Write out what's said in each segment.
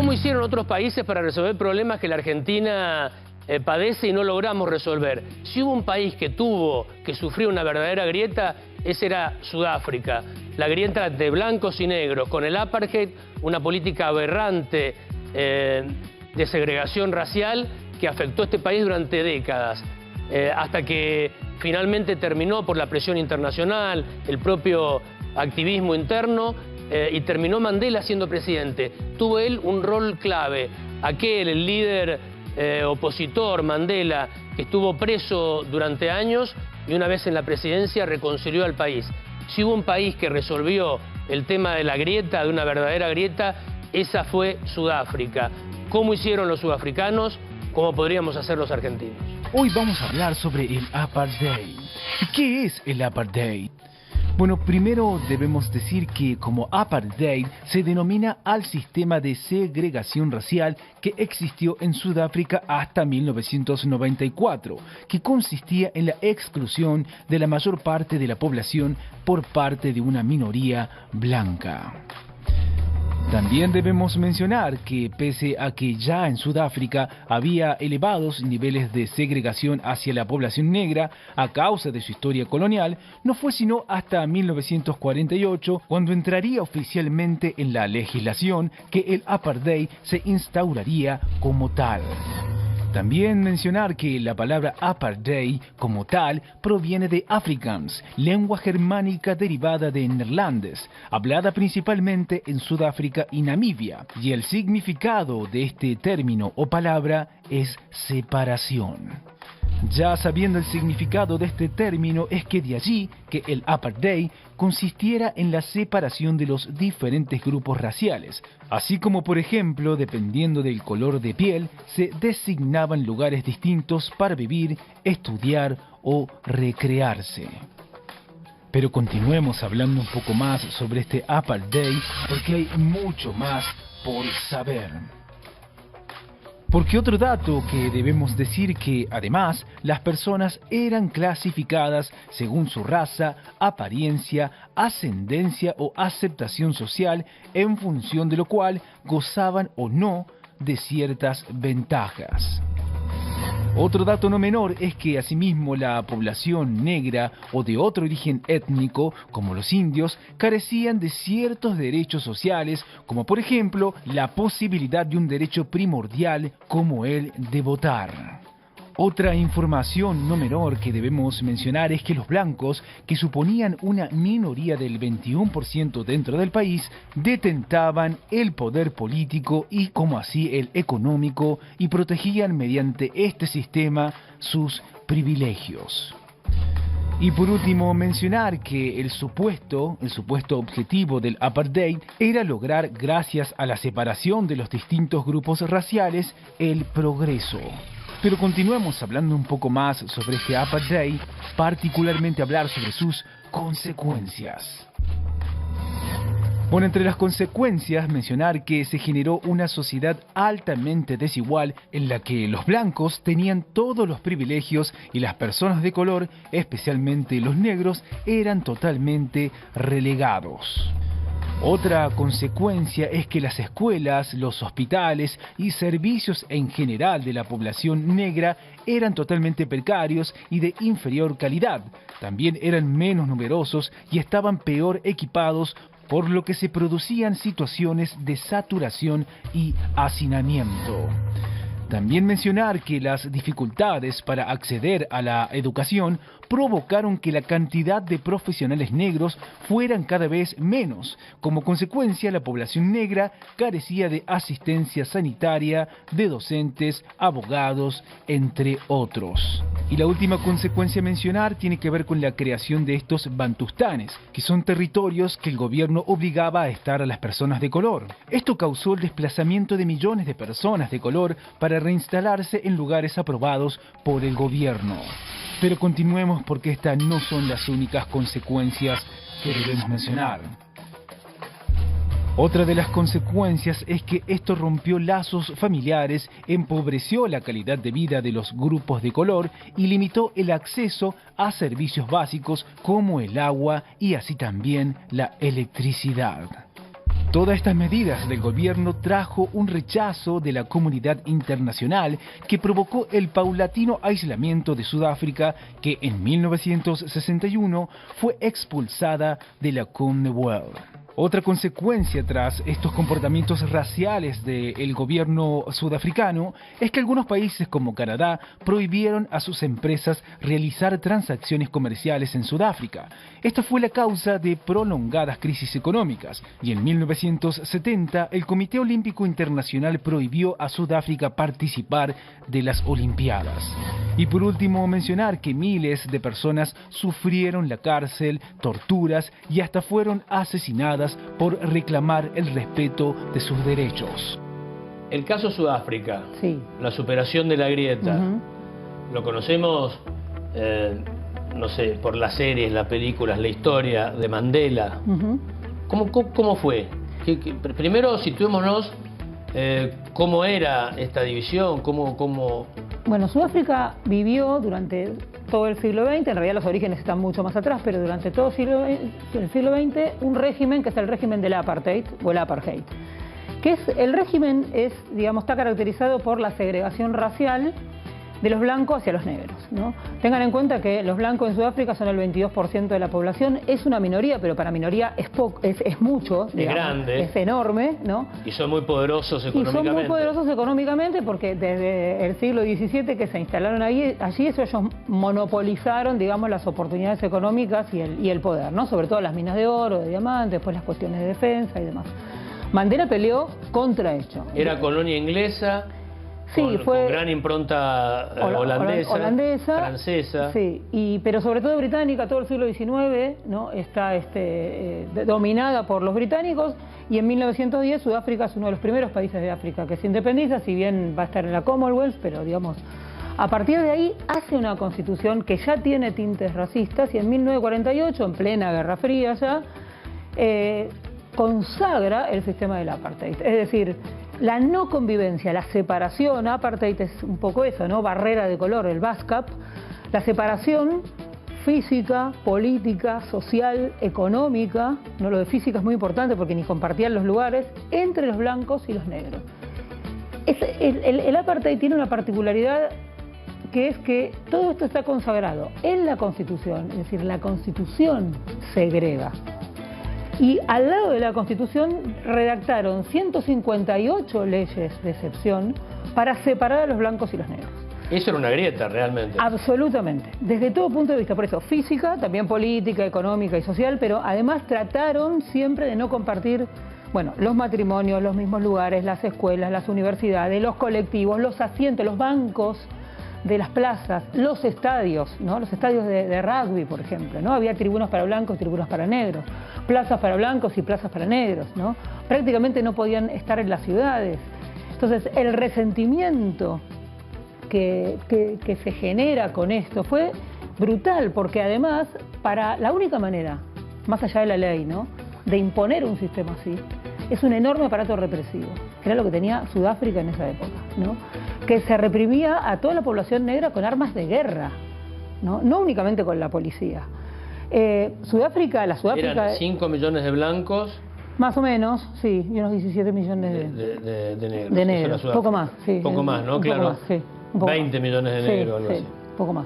¿Cómo hicieron otros países para resolver problemas que la Argentina padece y no logramos resolver? Si hubo un país que sufrió una verdadera grieta, ese era Sudáfrica. La grieta de blancos y negros, con el apartheid, una política aberrante de segregación racial que afectó a este país durante décadas, hasta que finalmente terminó por la presión internacional, el propio activismo interno, y terminó Mandela siendo presidente. Tuvo él un rol clave. El líder opositor, Mandela, que estuvo preso durante años y una vez en la presidencia reconcilió al país. Si hubo un país que resolvió el tema de la grieta, de una verdadera grieta, esa fue Sudáfrica. ¿Cómo hicieron los sudafricanos? ¿Cómo podríamos hacer los argentinos? Hoy vamos a hablar sobre el apartheid. ¿Qué es el apartheid? Bueno, primero debemos decir que como apartheid se denomina al sistema de segregación racial que existió en Sudáfrica hasta 1994, que consistía en la exclusión de la mayor parte de la población por parte de una minoría blanca. También debemos mencionar que pese a que ya en Sudáfrica había elevados niveles de segregación hacia la población negra a causa de su historia colonial, no fue sino hasta 1948 cuando entraría oficialmente en la legislación que el apartheid se instauraría como tal. También mencionar que la palabra apartheid como tal proviene de Afrikaans, lengua germánica derivada de neerlandés, hablada principalmente en Sudáfrica y Namibia, y el significado de este término o palabra es separación. Ya sabiendo el significado de este término es que de allí que el apartheid consistiera en la separación de los diferentes grupos raciales, así como por ejemplo, dependiendo del color de piel, se designaban lugares distintos para vivir, estudiar o recrearse. Pero continuemos hablando un poco más sobre este apartheid porque hay mucho más por saber. Porque otro dato que debemos decir que, además, las personas eran clasificadas según su raza, apariencia, ascendencia o aceptación social, en función de lo cual gozaban o no de ciertas ventajas. Otro dato no menor es que asimismo la población negra o de otro origen étnico, como los indios, carecían de ciertos derechos sociales, como por ejemplo la posibilidad de un derecho primordial como el de votar. Otra información no menor que debemos mencionar es que los blancos, que suponían una minoría del 21% dentro del país, detentaban el poder político y como así el económico y protegían mediante este sistema sus privilegios. Y por último, mencionar que el supuesto objetivo del apartheid era lograr, gracias a la separación de los distintos grupos raciales, el progreso. Pero continuemos hablando un poco más sobre este apartheid, particularmente hablar sobre sus consecuencias. Bueno, entre las consecuencias, mencionar que se generó una sociedad altamente desigual en la que los blancos tenían todos los privilegios y las personas de color, especialmente los negros, eran totalmente relegados. Otra consecuencia es que las escuelas, los hospitales y servicios en general de la población negra eran totalmente precarios y de inferior calidad. También eran menos numerosos y estaban peor equipados, por lo que se producían situaciones de saturación y hacinamiento. También mencionar que las dificultades para acceder a la educación provocaron que la cantidad de profesionales negros fueran cada vez menos. Como consecuencia, la población negra carecía de asistencia sanitaria, de docentes, abogados, entre otros. Y la última consecuencia a mencionar tiene que ver con la creación de estos bantustanes, que son territorios que el gobierno obligaba a estar a las personas de color. Esto causó el desplazamiento de millones de personas de color para reinstalarse en lugares aprobados por el gobierno. Pero continuemos porque estas no son las únicas consecuencias que debemos mencionar. Otra de las consecuencias es que esto rompió lazos familiares, empobreció la calidad de vida de los grupos de color y limitó el acceso a servicios básicos como el agua y así también la electricidad. Todas estas medidas del gobierno trajo un rechazo de la comunidad internacional que provocó el paulatino aislamiento de Sudáfrica, que en 1961 fue expulsada de la Commonwealth. Otra consecuencia tras estos comportamientos raciales del gobierno sudafricano es que algunos países como Canadá prohibieron a sus empresas realizar transacciones comerciales en Sudáfrica. Esto fue la causa de prolongadas crisis económicas y en 1970 el Comité Olímpico Internacional prohibió a Sudáfrica participar de las Olimpiadas. Y por último mencionar que miles de personas sufrieron la cárcel, torturas y hasta fueron asesinadas por reclamar el respeto de sus derechos. El caso Sudáfrica, sí, la superación de la grieta, lo conocemos, no sé, por las series, las películas, la historia de Mandela. ¿Cómo fue? Primero situémonos cómo era esta división, cómo... Bueno, Sudáfrica vivió durante todo el siglo XX, en realidad los orígenes están mucho más atrás, pero durante todo el siglo XX, un régimen que es el régimen del apartheid, o el apartheid. El régimen está caracterizado por la segregación racial de los blancos hacia los negros, ¿no? Tengan en cuenta que los blancos en Sudáfrica son el 22% de la población, es una minoría, pero para minoría es mucho, digamos, es grande, es enorme, ¿no? Y son muy poderosos económicamente. Y son muy poderosos económicamente porque desde el siglo XVII que se instalaron allí ellos monopolizaron, digamos, las oportunidades económicas y el poder, ¿no? Sobre todo las minas de oro, de diamantes, después las cuestiones de defensa y demás. Mandela peleó contra ello. Era colonia inglesa. Sí, fue con gran impronta holandesa, francesa. Sí, pero sobre todo británica, todo el siglo XIX, ¿no? Está dominada por los británicos, y en 1910 Sudáfrica es uno de los primeros países de África que se independiza, si bien va a estar en la Commonwealth, pero digamos, a partir de ahí hace una constitución que ya tiene tintes racistas, y en 1948, en plena Guerra Fría ya, consagra el sistema del apartheid, es decir, la no convivencia, la separación. Apartheid es un poco eso, ¿no? Barrera de color, el BASCAP, la separación física, política, social, económica, ¿no? Lo de física es muy importante porque ni compartían los lugares, entre los blancos y los negros. El apartheid tiene una particularidad, que es que todo esto está consagrado en la Constitución, es decir, la Constitución segrega. Y al lado de la Constitución redactaron 158 leyes de excepción para separar a los blancos y los negros. Eso era una grieta, realmente. Absolutamente, desde todo punto de vista. Por eso, física, también política, económica y social, pero además trataron siempre de no compartir, bueno, los matrimonios, los mismos lugares, las escuelas, las universidades, los colectivos, los asientos, los bancos de las plazas, los estadios, ¿no? Los estadios de rugby, por ejemplo, ¿no? Había tribunas para blancos y tribunas para negros, plazas para blancos y plazas para negros, ¿no? Prácticamente no podían estar en las ciudades. Entonces, el resentimiento que se genera con esto fue brutal, porque además, para la única manera, más allá de la ley, ¿no?, de imponer un sistema así, es un enorme aparato represivo, que era lo que tenía Sudáfrica en esa época, ¿no? Que se reprimía a toda la población negra con armas de guerra, ¿no? No únicamente con la policía. Sudáfrica... Eran 5 millones de blancos. Más o menos, sí, y unos 17 millones de negros. De negros, poco más, sí. Poco más, ¿no? Claro. Más, sí, 20 millones de negros, algo así. Poco más.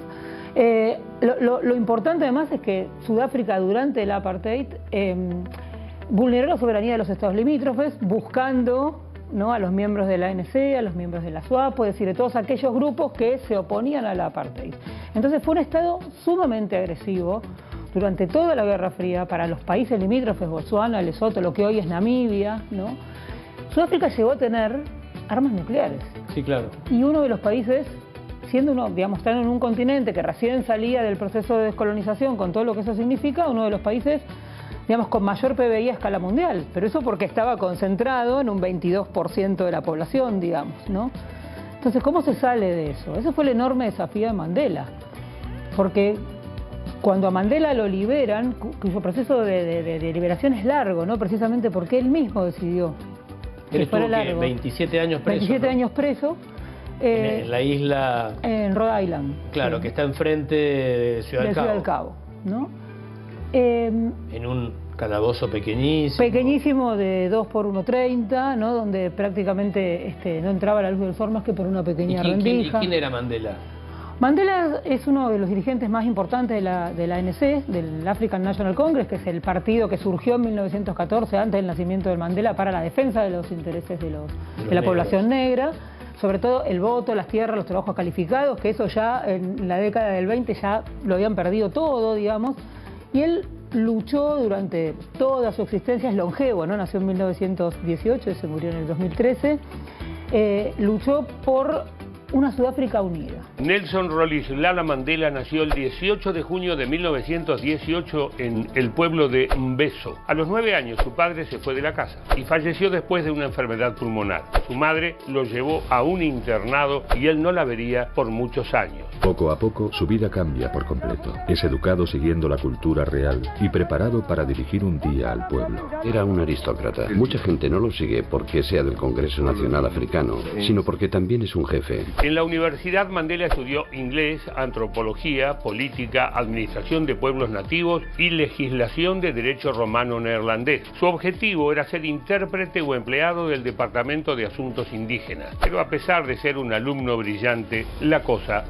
Lo importante además es que Sudáfrica durante el apartheid vulneró la soberanía de los estados limítrofes, buscando, ¿no?, a los miembros de la ANC, a los miembros de la SWAPO, es decir, de todos aquellos grupos que se oponían al apartheid. Entonces fue un estado sumamente agresivo durante toda la Guerra Fría para los países limítrofes, Botsuana, Lesoto, lo que hoy es Namibia, ¿no? Sudáfrica llegó a tener armas nucleares. Sí, claro. Y uno de los países, siendo uno, digamos, estando en un continente que recién salía del proceso de descolonización, con todo lo que eso significa, uno de los países, digamos, con mayor PBI a escala mundial, pero eso porque estaba concentrado en un 22% de la población, digamos, ¿no? Entonces, ¿cómo se sale de eso? Ese fue el enorme desafío de Mandela, porque cuando a Mandela lo liberan, cuyo proceso de liberación es largo, ¿no?, precisamente porque él mismo decidió que fuera largo. 27 años preso. 27 ¿no? años preso. En la isla... En Rhode Island. Claro, sí, que está enfrente de Ciudad del Cabo. ¿no? En un Calabozo pequeñísimo. Pequeñísimo, de 2 por 1,30, ¿no? Donde prácticamente no entraba la luz del sol más que por una pequeña rendija. ¿Quién era Mandela? Mandela es uno de los dirigentes más importantes de la ANC, del African National Congress, que es el partido que surgió en 1914, antes del nacimiento de Mandela, para la defensa de los intereses de la población negra. Sobre todo el voto, las tierras, los trabajos calificados, que eso ya en la década del 20 ya lo habían perdido todo, digamos. Y él luchó durante toda su existencia, es longevo, ¿no? Nació en 1918 y se murió en el 2013. Luchó por una Sudáfrica unida. Nelson Rolihlahla Mandela nació el 18 de junio de 1918 en el pueblo de Mbeso. A los 9 años su padre se fue de la casa y falleció después de una enfermedad pulmonar. Su madre lo llevó a un internado y él no la vería por muchos años. Poco a poco su vida cambia por completo. Es educado siguiendo la cultura real y preparado para dirigir un día al pueblo. Era un aristócrata. Mucha gente no lo sigue porque sea del Congreso Nacional Africano, sino porque también es un jefe. En la universidad Mandela estudió inglés, antropología, política, administración de pueblos nativos y legislación de derecho romano neerlandés. Su objetivo era ser intérprete o empleado del Departamento de Asuntos Indígenas. Pero a pesar de ser un alumno brillante, la cosa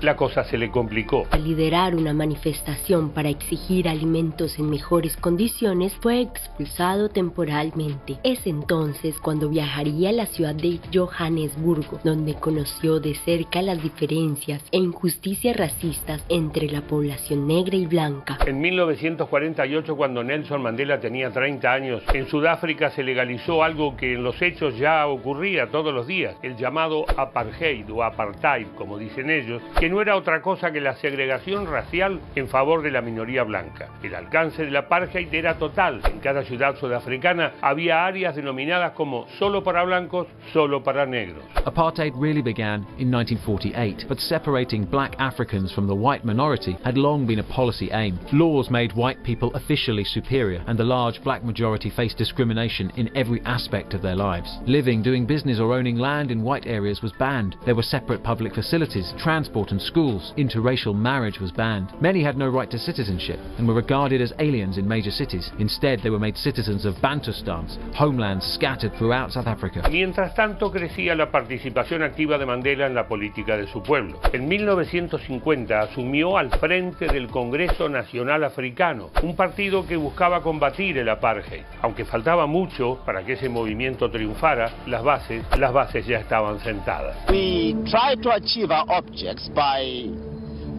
se le complicó. Al liderar una manifestación para exigir alimentos en mejores condiciones, fue expulsado temporalmente. Es entonces cuando viajaría a la ciudad de Johannesburgo, donde conoció de cerca las diferencias e injusticias racistas entre la población negra y blanca. En 1948, cuando Nelson Mandela tenía 30 años, en Sudáfrica se legalizó algo que en los hechos ya ocurría todos los días, el llamado apartheid o apartheid, como dicen ellos, que no era otra cosa que la segregación racial en favor de la minoría blanca. El alcance del apartheid era total. En cada ciudad sudafricana había áreas denominadas como solo para blancos, solo para negros. Apartheid really began in 1948, but separating black Africans from the white minority had long been a policy aim. Laws made white people officially superior, and the large black majority faced discrimination in every aspect of their lives. Living, doing business or owning land in white areas was banned. There were separate public facilities, transport and schools. Interracial marriage was banned. Many had no right to citizenship and were regarded as aliens in major cities. Instead, they were made citizens of Bantustans, homelands scattered throughout South Africa. Mientras tanto, crecía la participación activa de Mandela en la política de su pueblo. En 1950 asumió al frente del Congreso Nacional Africano, un partido que buscaba combatir el apartheid. Aunque faltaba mucho para que ese movimiento triunfara, las bases ya estaban sentadas. We try to achieve our objects by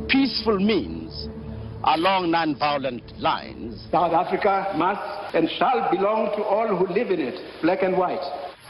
peaceful means along non-violent lines. South Africa must and shall belong to all who live in it, black and white.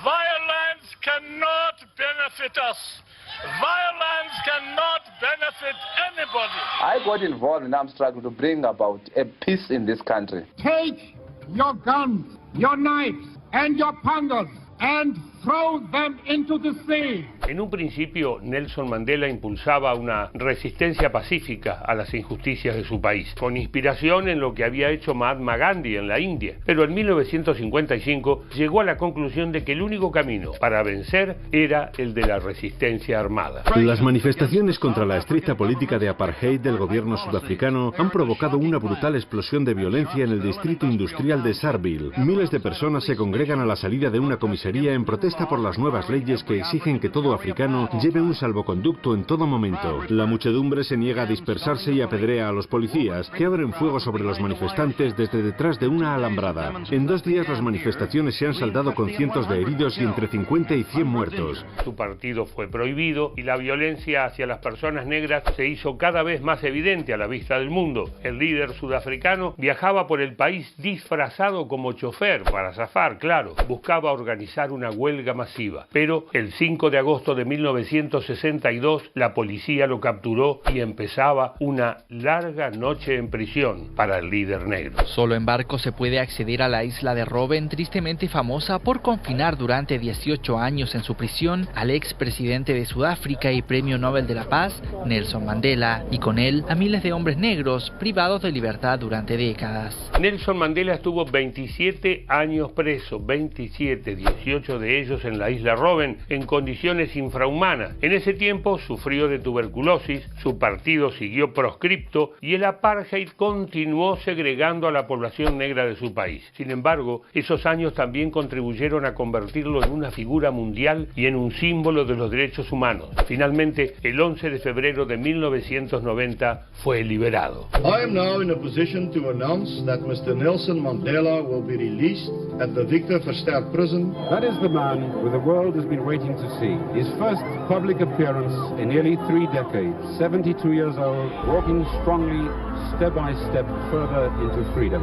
Violence cannot benefit us. Violence cannot benefit anybody. I got involved in armed struggle to bring about a peace in this country. Take your guns, your knives, and your pangas and throw them into the sea. En un principio, Nelson Mandela impulsaba una resistencia pacífica a las injusticias de su país, con inspiración en lo que había hecho Mahatma Gandhi en la India. Pero en 1955 llegó a la conclusión de que el único camino para vencer era el de la resistencia armada. Las manifestaciones contra la estricta política de apartheid del gobierno sudafricano han provocado una brutal explosión de violencia en el distrito industrial de Sharpeville. Miles de personas se congregan a la salida de una comisaría en protesta por las nuevas leyes que exigen que todo africano lleve un salvoconducto en todo momento. La muchedumbre se niega a dispersarse y apedrea a los policías, que abren fuego sobre los manifestantes desde detrás de una alambrada. En 2 días las manifestaciones se han saldado con cientos de heridos y entre 50 y 100 muertos. Su partido fue prohibido y la violencia hacia las personas negras se hizo cada vez más evidente a la vista del mundo. El líder sudafricano viajaba por el país disfrazado como chofer para zafar, claro. Buscaba organizar una huelga masiva, pero el 5 de agosto de 1962 la policía lo capturó y empezaba una larga noche en prisión para el líder negro. Solo en barco se puede acceder a la isla de Robben, tristemente famosa por confinar durante 18 años en su prisión al expresidente de Sudáfrica y Premio Nobel de la Paz, Nelson Mandela, y con él a miles de hombres negros privados de libertad durante décadas. Nelson Mandela estuvo 27 años preso, 27, 18 18 de ellos en la isla Robben en condiciones infrahumanas. En ese tiempo sufrió de tuberculosis, su partido siguió proscripto y el apartheid continuó segregando a la población negra de su país. Sin embargo, esos años también contribuyeron a convertirlo en una figura mundial y en un símbolo de los derechos humanos. Finalmente, el 11 de febrero de 1990 fue liberado. I am now in a position to announce that Mr. Nelson Mandela will be released at the Victor Verster prison. That is the man the world has been waiting to see. His first public appearance in nearly 3 decades. 72 years old, walking strongly, step by step, further into freedom.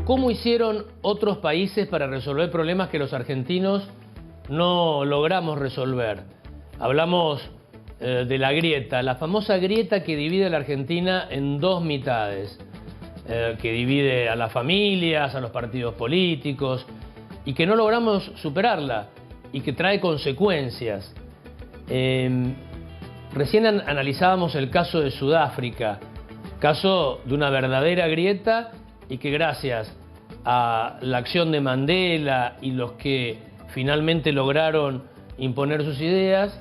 ¿Cómo hicieron otros países para resolver problemas que los argentinos no logramos resolver? Hablamos de la grieta, la famosa grieta que divide a la Argentina en dos mitades, que divide a las familias, a los partidos políticos, y que no logramos superarla, y que trae consecuencias. Recién analizábamos el caso de Sudáfrica, caso de una verdadera grieta, y que gracias a la acción de Mandela y los que finalmente lograron imponer sus ideas,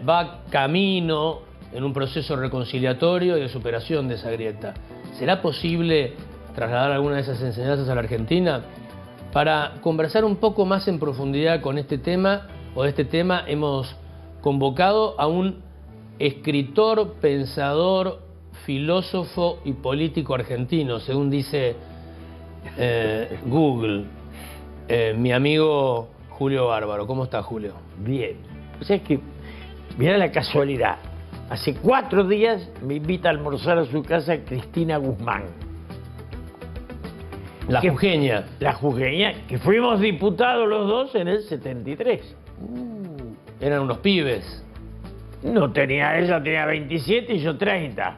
va camino en un proceso reconciliatorio y de superación de esa grieta. ¿Será posible trasladar alguna de esas enseñanzas a la Argentina? Para conversar un poco más en profundidad con este tema, hemos convocado a un escritor, pensador, filósofo y político argentino, según dice Google, mi amigo Julio Bárbaro. ¿Cómo está, Julio? Bien. O sea, es que, mirá la casualidad, hace 4 días me invita a almorzar a su casa Cristina Guzmán. La jujeña. La jujeña, que fuimos diputados los dos en el 73. Eran unos pibes. No tenía, ella tenía 27 y yo 30.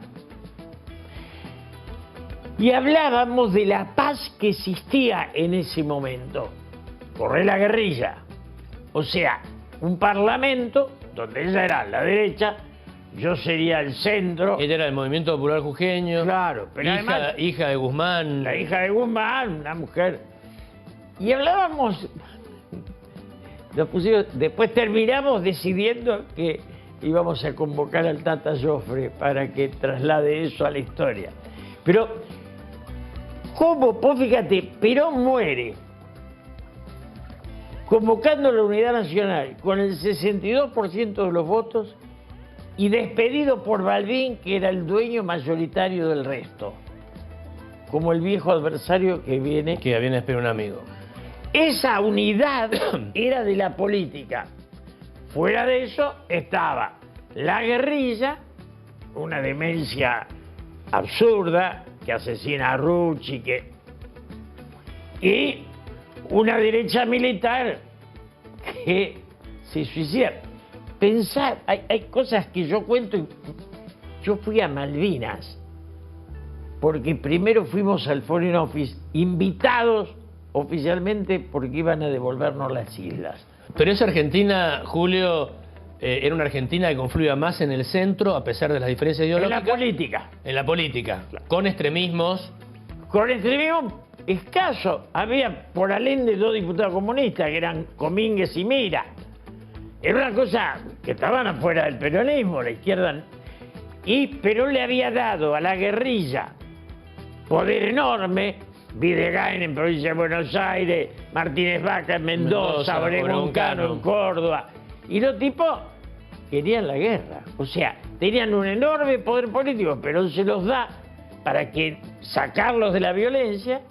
Y hablábamos de la paz que existía en ese momento. Corre la guerrilla. O sea, un parlamento donde ella era la derecha, yo sería el centro. Ella era del Movimiento Popular Jujeño. Claro, pero además, hija de Guzmán. La hija de Guzmán, una mujer. Y hablábamos, después terminamos decidiendo que íbamos a convocar al Tata Joffre para que traslade eso a la historia. Pero, ¿cómo? Vos fíjate, Perón muere convocando la Unidad Nacional con el 62% de los votos y despedido por Balbín, que era el dueño mayoritario del resto, como el viejo adversario que viene a despedir a un amigo. Esa unidad era de la política. Fuera de eso estaba la guerrilla, una demencia absurda que asesina a Rucci, y una derecha militar que se suicida. Pensar, hay cosas que yo cuento. Yo fui a Malvinas porque primero fuimos al Foreign Office, invitados oficialmente porque iban a devolvernos las islas. Pero esa Argentina, Julio, era una Argentina que confluía más en el centro, a pesar de las diferencias ideológicas. En la política. En la política, claro. Con extremismos. Con extremismos escasos. Había por Allende 2 diputados comunistas, que eran Comínguez y Mira. Era una cosa que estaban afuera del peronismo, la izquierda. Y Perón le había dado a la guerrilla poder enorme. Videgain en provincia de Buenos Aires, Martínez Vaca en Mendoza, Obregón Cano en Córdoba. Y los tipos querían la guerra. O sea, tenían un enorme poder político, pero se los da para que sacarlos de la violencia.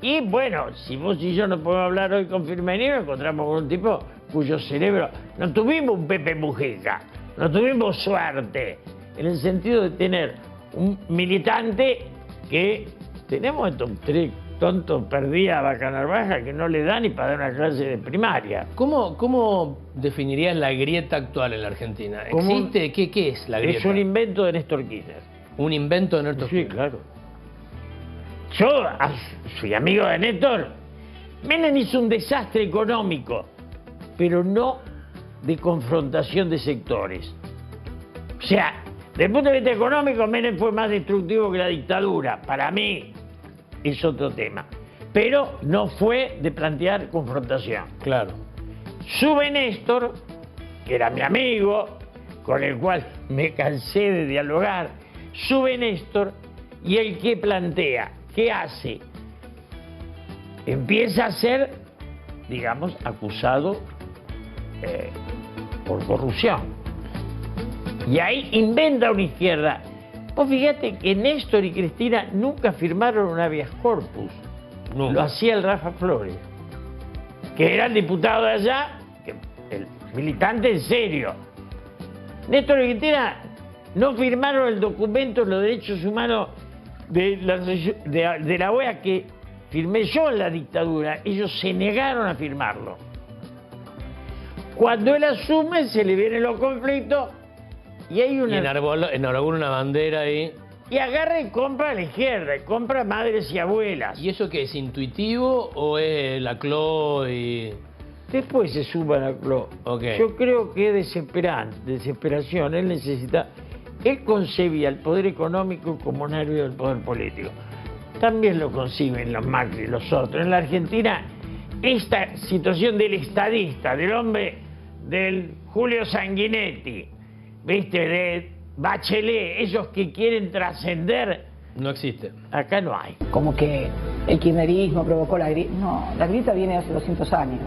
Y bueno, si vos y yo no podemos hablar hoy con Firmenino, encontramos con un tipo cuyo cerebro... No tuvimos un Pepe Mujica, no tuvimos suerte, en el sentido de tener un militante que... Tenemos estos 3 tontos perdidos a Bacanar Baja que no le dan ni para dar una clase de primaria. ¿Cómo definirías la grieta actual en la Argentina? ¿Existe? ¿Qué es la grieta? Es un invento de Néstor Kirchner. ¿Un invento de Néstor Kirchner? Sí, claro. Yo soy amigo de Néstor. Menem hizo un desastre económico, pero no de confrontación de sectores. O sea, desde el punto de vista económico, Menem fue más destructivo que la dictadura, para mí. es otro tema. Pero no fue de plantear confrontación. Claro. Sube Néstor, que era mi amigo, con el cual me cansé de dialogar. Sube Néstor y el que plantea, ¿qué hace? Empieza a ser, digamos, acusado por corrupción. Y ahí inventa una izquierda. Vos fíjate que Néstor y Cristina nunca firmaron un habeas corpus. No. Lo hacía el Rafa Flores, que era el diputado de allá, el militante en serio. Néstor y Cristina no firmaron el documento de los derechos humanos de la OEA que firmé yo en la dictadura. Ellos se negaron a firmarlo. Cuando él asume, se le vienen los conflictos y hay una... Y enarbola una bandera ahí. Y agarra y compra a la izquierda, y compra madres y abuelas. ¿Y eso qué es, intuitivo o es la CLO y...? Después se suma la CLO. Okay. Yo creo que es desesperación. Él concebía el poder económico como un área del poder político. También lo conciben los Macri y los otros. En la Argentina, esta situación del estadista, del hombre del Julio Sanguinetti, ¿viste? De Bachelet, esos que quieren trascender, no existe. Acá no hay. Como que el kirchnerismo provocó la grieta. No, la grieta viene hace 200 años.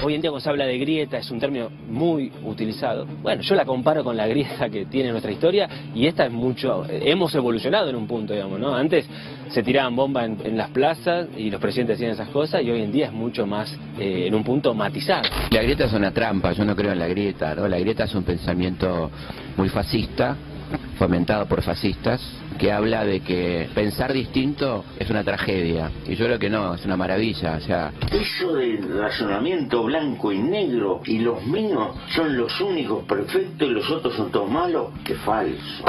Hoy en día cuando se habla de grieta es un término muy utilizado. Bueno, yo la comparo con la grieta que tiene nuestra historia y esta es mucho... Hemos evolucionado en un punto, digamos, ¿no? Antes se tiraban bombas en las plazas y los presidentes hacían esas cosas y hoy en día es mucho más, en un punto, matizado. La grieta es una trampa, yo no creo en la grieta, ¿no? La grieta es un pensamiento muy fascista, fomentado por fascistas, que habla de que pensar distinto es una tragedia. Y yo creo que no, es una maravilla. O sea, eso del razonamiento blanco y negro y los míos son los únicos perfectos y los otros son todos malos, que es falso.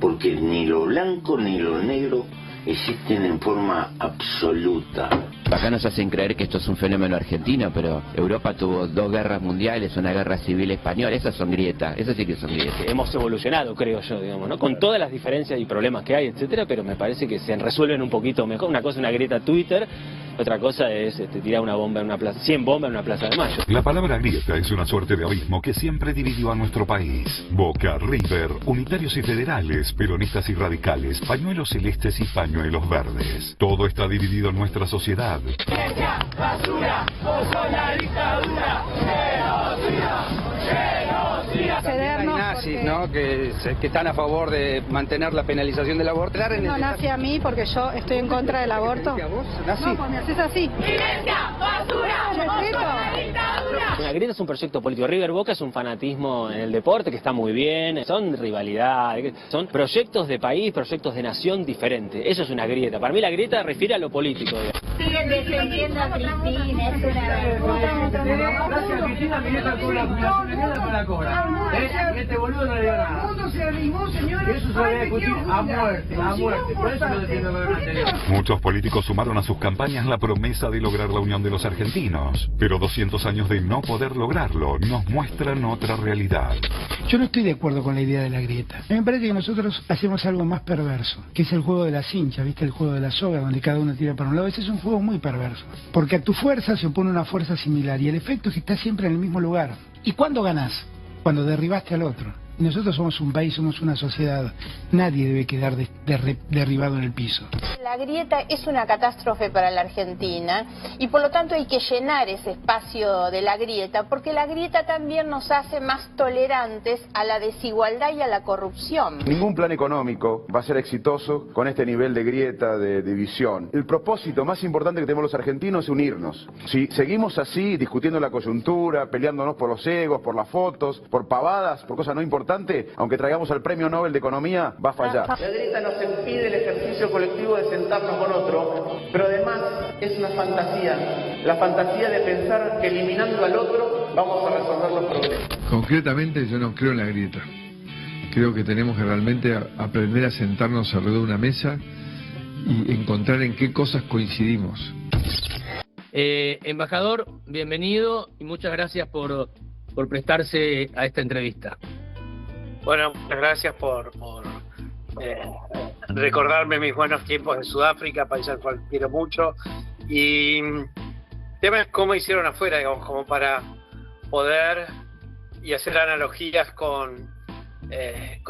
Porque ni lo blanco ni lo negro existen en forma absoluta. Acá nos hacen creer que esto es un fenómeno argentino, pero Europa tuvo 2 guerras mundiales, una guerra civil española, esas son grietas, esas sí que son grietas. Hemos evolucionado, creo yo, digamos, ¿no? Con todas las diferencias y problemas que hay, etcétera, pero me parece que se resuelven un poquito mejor. Una cosa es una grieta Twitter, otra cosa es tirar una bomba en una plaza, 100 bombas en una plaza de Mayo. La palabra grieta es una suerte de abismo que siempre dividió a nuestro país. Boca, River, unitarios y federales, peronistas y radicales, pañuelos celestes y pañuelos verdes. Todo está dividido en nuestra sociedad. Ciencia, basura, vos sos la dictadura, Hay nazis, ¿no? Que están a favor de mantener la penalización del aborto. No nace a mí porque yo estoy en contra del aborto. No, pues me haces así. Silencia, basura, vos sos la dictadura. La grieta es un proyecto político. River Boca es un fanatismo en el deporte que está muy bien, son rivalidades, son proyectos de país, proyectos de nación diferentes. Eso es una grieta. Para mí la grieta refiere a lo político. Siguen defendiendo a Cristina, es una vergüenza. Gracias a Cristina, Mineta cobra la jubilación, Mineta para la cobra. Este boludo no le dio nada. Eso se va a discutir a muerte, a muerte. Por eso lo defiendo con el anterior. Muchos políticos sumaron a sus campañas la promesa de lograr la unión de los argentinos, pero 200 años de no poder lograrlo nos muestran otra realidad. Yo no estoy de acuerdo con la idea de la grieta. A mí me parece que nosotros hacemos algo más perverso, que es el juego de la cincha, ¿viste? El juego de la soga, donde cada uno tira para un lado. Ese es un juego muy perverso, porque a tu fuerza se opone una fuerza similar y el efecto es que estás siempre en el mismo lugar. ¿Y cuándo ganás? Cuando derribaste al otro. Nosotros somos un país, somos una sociedad. Nadie debe quedar derribado en el piso. La grieta es una catástrofe para la Argentina y por lo tanto hay que llenar ese espacio de la grieta, porque la grieta también nos hace más tolerantes a la desigualdad y a la corrupción. Ningún plan económico va a ser exitoso con este nivel de grieta, de división. El propósito más importante que tenemos los argentinos es unirnos. Si seguimos así, discutiendo la coyuntura, peleándonos por los egos, por las fotos, por pavadas, por cosas no importantes, aunque traigamos al Premio Nobel de Economía, va a fallar. La grieta nos impide el ejercicio colectivo de sentarnos con otro, pero además es una fantasía, la fantasía de pensar que eliminando al otro vamos a resolver los problemas. Concretamente yo no creo en la grieta. Creo que tenemos que realmente aprender a sentarnos alrededor de una mesa y encontrar en qué cosas coincidimos. Embajador, bienvenido y muchas gracias por prestarse a esta entrevista. Bueno, muchas gracias por recordarme mis buenos tiempos en Sudáfrica, país al cual quiero mucho. Y el tema es cómo hicieron afuera, digamos, como para poder y hacer analogías con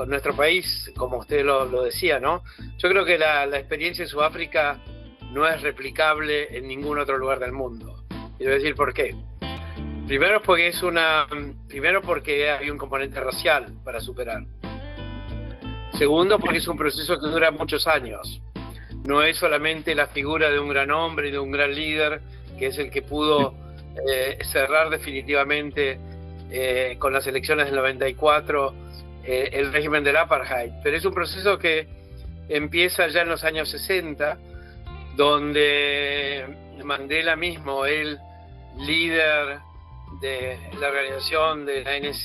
nuestro país, como usted lo decía, ¿no? Yo creo que la experiencia en Sudáfrica no es replicable en ningún otro lugar del mundo. Y voy a decir por qué. Primero porque hay un componente racial para superar. Segundo, porque es un proceso que dura muchos años. No es solamente la figura de un gran hombre y de un gran líder, que es el que pudo cerrar definitivamente con las elecciones del 94 el régimen del apartheid. Pero es un proceso que empieza ya en los años 60, donde Mandela mismo, el líder de la organización de la ANC,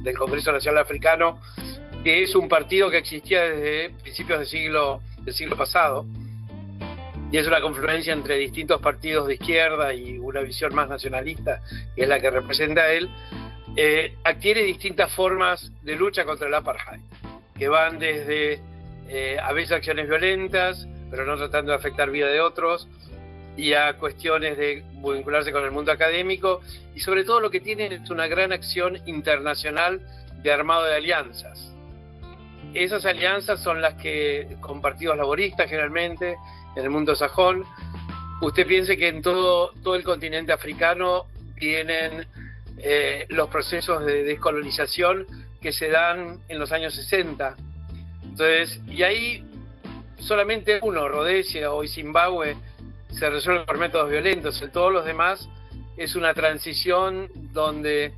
del Congreso Nacional Africano, que es un partido que existía desde principios del siglo pasado, y es una confluencia entre distintos partidos de izquierda y una visión más nacionalista, que es la que representa él, adquiere distintas formas de lucha contra el apartheid, que van desde a veces acciones violentas, pero no tratando de afectar vida de otros, y a cuestiones de vincularse con el mundo académico, y sobre todo lo que tienen es una gran acción internacional de armado de alianzas. Esas alianzas son las que, con partidos laboristas generalmente, en el mundo sajón, usted piense que en todo el continente africano tienen los procesos de descolonización que se dan en los años 60. Entonces, y ahí solamente uno, Rodesia o Zimbabue, se resuelven por métodos violentos. En todos los demás es una transición donde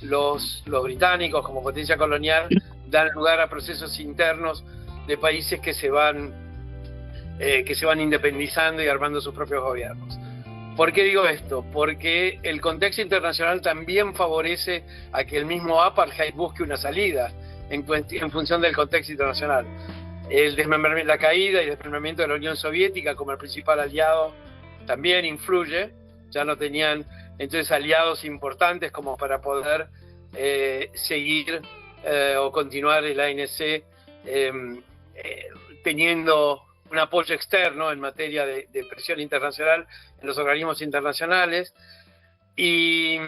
los británicos, como potencia colonial, dan lugar a procesos internos de países que se van independizando y armando sus propios gobiernos. ¿Por qué digo esto? Porque el contexto internacional también favorece a que el mismo apartheid busque una salida en función del contexto internacional. La caída y desmembramiento de la Unión Soviética como el principal aliado también influye. Ya no tenían entonces aliados importantes como para poder seguir o continuar el ANC teniendo un apoyo externo en materia de presión internacional en los organismos internacionales, y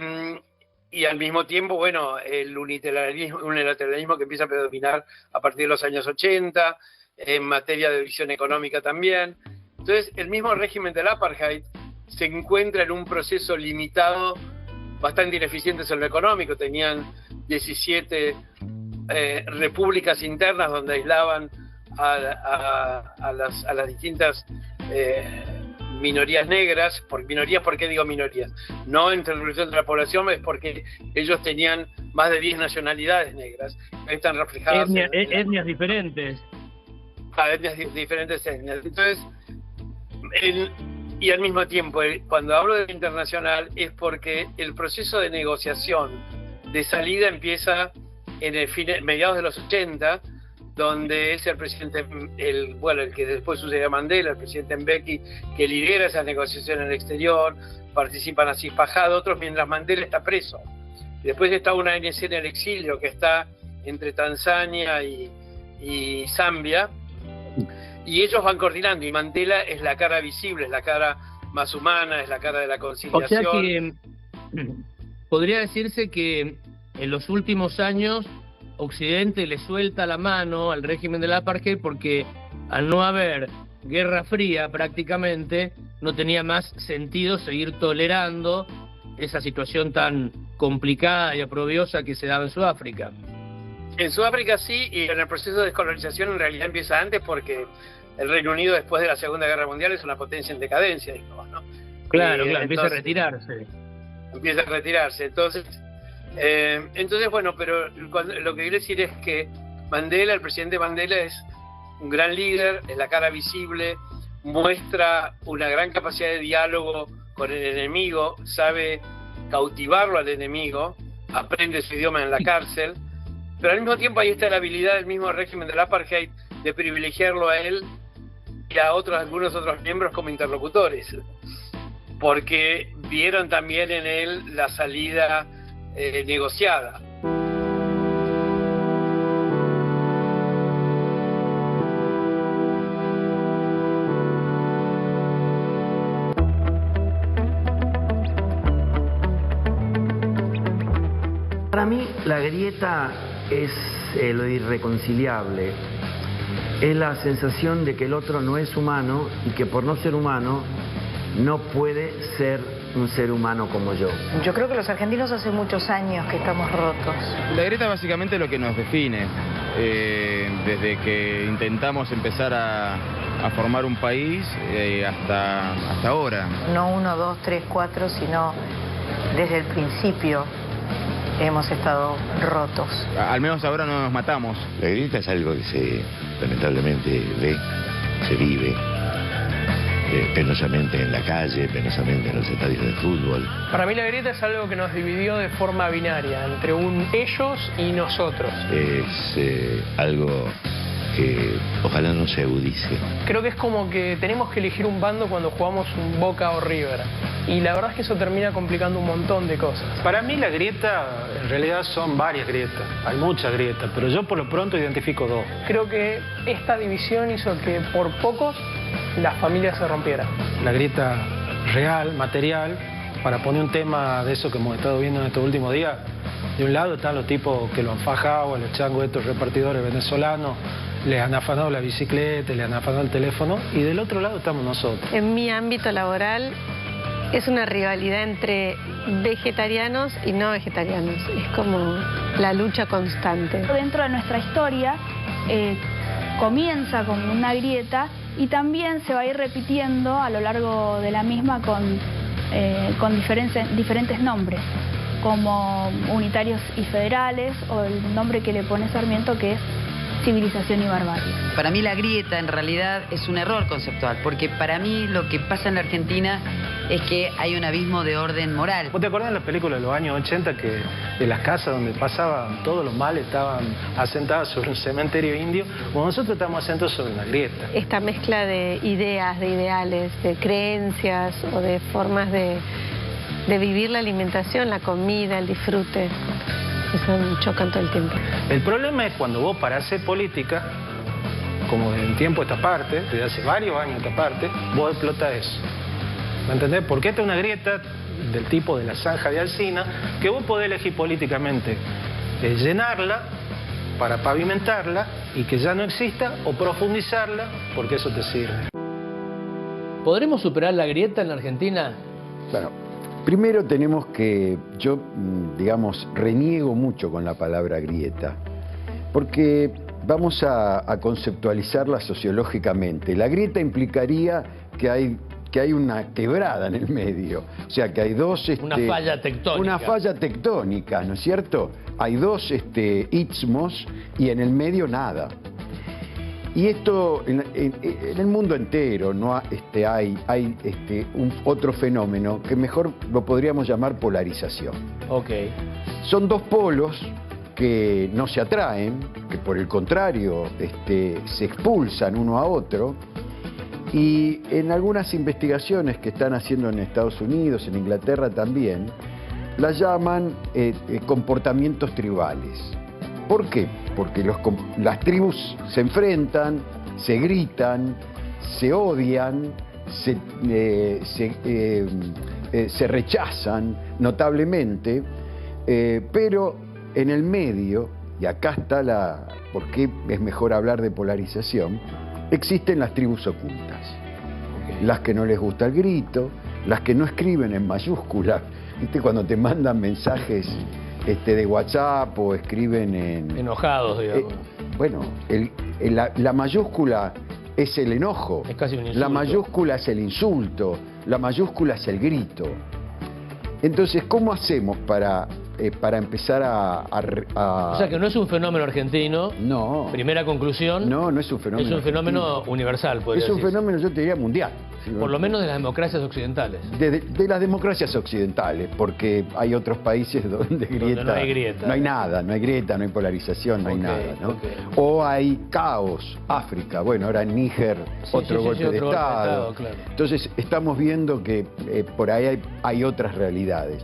al mismo tiempo, bueno, el unilateralismo que empieza a predominar a partir de los años 80, en materia de visión económica también. Entonces, el mismo régimen del apartheid se encuentra en un proceso limitado, bastante ineficiente en lo económico. Tenían 17 repúblicas internas donde aislaban a las distintas minorías negras. ¿Por qué digo minorías? No entre la reducción de la población, es porque ellos tenían más de 10 nacionalidades negras. Ahí están reflejadas etnias diferentes. Diferentes etnias. Entonces, y al mismo tiempo, cuando hablo de internacional, es porque el proceso de negociación de salida empieza en mediados de los 80, donde es el presidente, el que después sucede a Mandela, el presidente Mbeki, que lidera esas negociaciones en el exterior. Participan así Pajado, otros, mientras Mandela está preso. Y después está una ANC en el exilio que está entre Tanzania y Zambia, y ellos van coordinando, y Mandela es la cara visible, es la cara más humana, es la cara de la conciliación. O sea que podría decirse que en los últimos años Occidente le suelta la mano al régimen del apartheid, porque al no haber guerra fría prácticamente, no tenía más sentido seguir tolerando esa situación tan complicada y oprobiosa que se daba en Sudáfrica. En Sudáfrica sí, y en el proceso de descolonización en realidad empieza antes, porque el Reino Unido después de la Segunda Guerra Mundial es una potencia en decadencia, digamos, ¿no? Claro, empieza a retirarse. Empieza a retirarse, entonces bueno, pero lo que quiero decir es que Mandela, el presidente Mandela, es un gran líder, es la cara visible, muestra una gran capacidad de diálogo con el enemigo, sabe cautivarlo al enemigo, aprende su idioma en la cárcel, pero al mismo tiempo ahí está la habilidad del mismo régimen del apartheid de privilegiarlo a él y a algunos otros miembros como interlocutores, porque vieron también en él la salida negociada. mí la grieta es lo irreconciliable. Es la sensación de que el otro no es humano y que por no ser humano no puede ser un ser humano como yo. Yo creo que los argentinos hace muchos años que estamos rotos. La grieta es básicamente lo que nos define. Desde que intentamos empezar a formar un país hasta ahora. No 1, 2, 3, 4, sino desde el principio hemos estado rotos. Al menos ahora no nos matamos. La grieta es algo que lamentablemente se vive. Penosamente en la calle, penosamente en los estadios de fútbol. Para mí la grieta es algo que nos dividió de forma binaria, entre ellos y nosotros. Es algo que ojalá no se agudice. Creo que es como que tenemos que elegir un bando cuando jugamos un Boca o River. Y la verdad es que eso termina complicando un montón de cosas. Para mí la grieta, en realidad son varias grietas. Hay muchas grietas, pero yo por lo pronto identifico dos. Creo que esta división hizo que por pocos las familias se rompieran. La grieta real, material, para poner un tema de eso que hemos estado viendo en estos últimos días, de un lado están los tipos que lo han fajado, los changos estos repartidores venezolanos, les han afanado la bicicleta, les han afanado el teléfono, y del otro lado estamos nosotros. En mi ámbito laboral es una rivalidad entre vegetarianos y no vegetarianos. Es como la lucha constante. Dentro de nuestra historia comienza con una grieta y también se va a ir repitiendo a lo largo de la misma con diferentes nombres, como unitarios y federales, o el nombre que le pone Sarmiento, que es civilización y barbarie. Para mí la grieta en realidad es un error conceptual, porque para mí lo que pasa en la Argentina es que hay un abismo de orden moral. ¿Vos te acordás de la película de los años 80 que de las casas donde pasaban todos los males estaban asentadas sobre un cementerio indio? Bueno, nosotros estamos asentados sobre una grieta. Esta mezcla de ideas, de ideales, de creencias o de formas de vivir la alimentación, la comida, el disfrute, eso chocan todo el tiempo. El problema es cuando vos para hacer política, como en tiempo esta parte, desde hace varios años esta parte, vos explotás eso. ¿Me entendés? Porque esta es una grieta del tipo de la zanja de Alsina que vos podés elegir políticamente llenarla para pavimentarla y que ya no exista, o profundizarla porque eso te sirve. ¿Podremos superar la grieta en la Argentina? Bueno, primero tenemos que, yo digamos, reniego mucho con la palabra grieta, porque vamos a conceptualizarla sociológicamente. La grieta implicaría que hay una quebrada en el medio, o sea que hay dos... una falla tectónica. Una falla tectónica, ¿no es cierto? Hay dos istmos y en el medio nada. Y esto en el mundo entero no hay otro fenómeno que mejor lo podríamos llamar polarización. Okay. Son dos polos que no se atraen, que por el contrario se expulsan uno a otro. Y en algunas investigaciones que están haciendo en Estados Unidos, en Inglaterra también, las llaman comportamientos tribales. ¿Por qué? Porque las tribus se enfrentan, se gritan, se odian, se rechazan notablemente, pero en el medio, y acá está por qué es mejor hablar de polarización, existen las tribus ocultas, las que no les gusta el grito, las que no escriben en mayúsculas, ¿viste? Cuando te mandan mensajes de WhatsApp o escriben enojados, digamos. Bueno, la mayúscula es el enojo, es casi un insulto. La mayúscula es el insulto, la mayúscula es el grito. Entonces, ¿cómo hacemos para empezar O sea, que no es un fenómeno argentino. No. Primera conclusión. No, no es un fenómeno. Es un fenómeno universal, podría decir. Es un decirse. fenómeno, yo te diría, mundial. Por lo menos de las democracias occidentales. De las democracias occidentales, porque hay otros países donde grieta, no hay grieta. No hay nada, no hay grieta, no hay polarización, no hay nada, ¿no? O hay caos. África, bueno, ahora en Níger, otro golpe de Estado. Claro. Entonces, estamos viendo que por ahí hay otras realidades.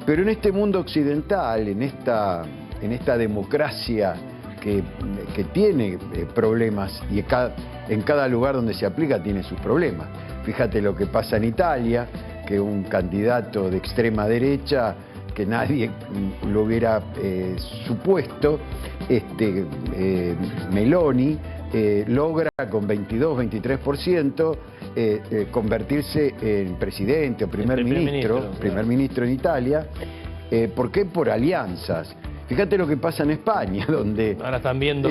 Pero en este mundo occidental, en esta democracia que tiene problemas, y en cada lugar donde se aplica tiene sus problemas. Fíjate lo que pasa en Italia, que un candidato de extrema derecha, que nadie lo hubiera supuesto, Meloni logra con 22-23% convertirse en presidente o primer ministro en Italia. ¿Por qué? Por alianzas. Fíjate lo que pasa en España, donde ahora están viendo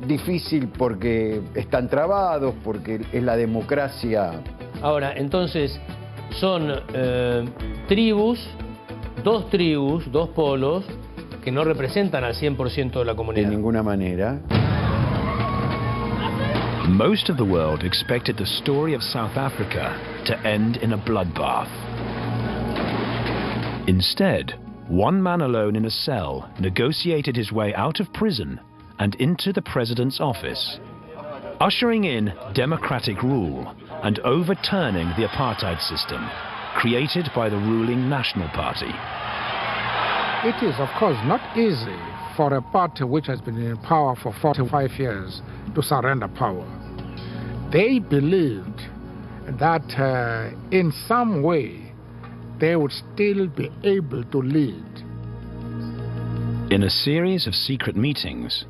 difícil porque están trabados, porque es la democracia. Ahora, entonces, son dos polos que no representan al 100% de la comunidad. De ninguna manera. Most of the world expected the story of South Africa to end in a bloodbath. Instead, one man alone in a cell negotiated his way out of prison and into the president's office, ushering in democratic rule and overturning the apartheid system created by the ruling National Party. It is, of course, not easy for a party which has been in power for 45 years to surrender power. They believed that in some way they would still be able to lead. In a series of secret meetings,